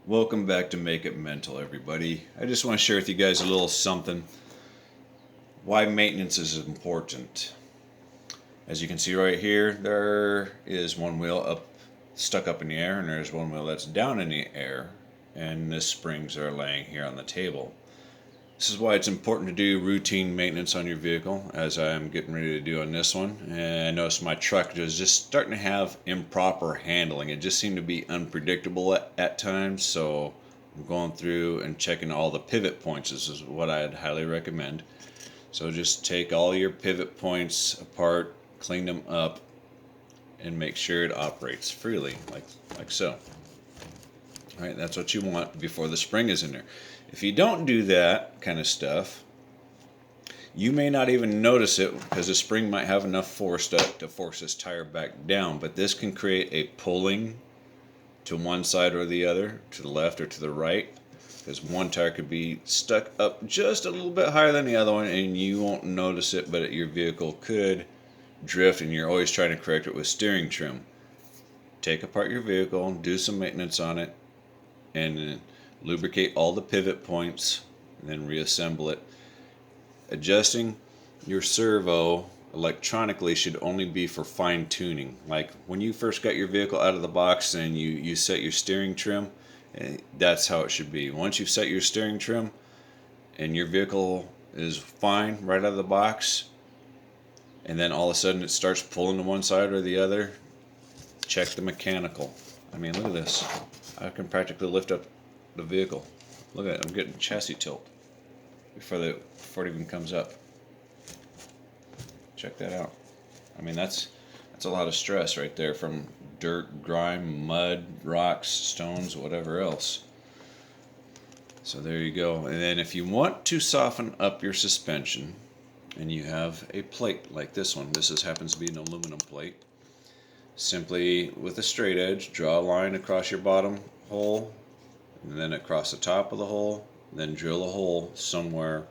Welcome back to Make It Mental, everybody. I just want to share with you guys a little something. Why maintenance is important. As you can see right here, there is one wheel stuck up in the air, and there's one wheel that's down in the air, and the springs are laying here on the table. This is why it's important to do routine maintenance on your vehicle, as I'm getting ready to do on this one. And I noticed my truck was just starting to have improper handling. It just seemed to be unpredictable at times, so I'm going through and checking all the pivot points. This is what I'd highly recommend. So just take all your pivot points apart, clean them up, and make sure it operates freely, like so. All right, that's what you want before the spring is in there. If you don't do that kind of stuff, you may not even notice it because the spring might have enough force to force this tire back down, but this can create a pulling to one side or the other, to the left or to the right, because one tire could be stuck up just a little bit higher than the other one and you won't notice it, but your vehicle could drift, and you're always trying to correct it with steering trim. Take apart your vehicle, do some maintenance on it, and lubricate all the pivot points, and then reassemble it. Adjusting your servo electronically should only be for fine tuning. Like when you first got your vehicle out of the box and you set your steering trim, that's how it should be. Once you've set your steering trim and your vehicle is fine right out of the box, and then all of a sudden it starts pulling to one side or the other, check the mechanical. I mean, look at this. I can practically lift up the vehicle. Look at it. I'm getting chassis tilt before it even comes up. Check that out. I mean, that's a lot of stress right there from dirt, grime, mud, rocks, stones, whatever else. So there you go. And then if you want to soften up your suspension, and you have a plate like this one, happens to be an aluminum plate. Simply with a straight edge, draw a line across your bottom hole, and then across the top of the hole, then drill a hole somewhere.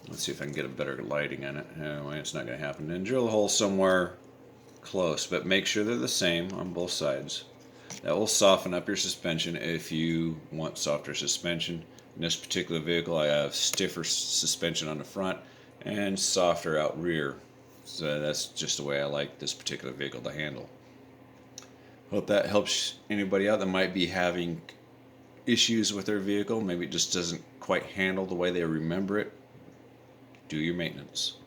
Let's see if I can get a better lighting on it. Anyway, it's not going to happen. Then drill a hole somewhere close, but make sure they're the same on both sides. That will soften up your suspension if you want softer suspension. In this particular vehicle, I have stiffer suspension on the front and softer out rear. So that's just the way I like this particular vehicle to handle. Hope that helps anybody out that might be having issues with their vehicle. Maybe it just doesn't quite handle the way they remember it. Do your maintenance.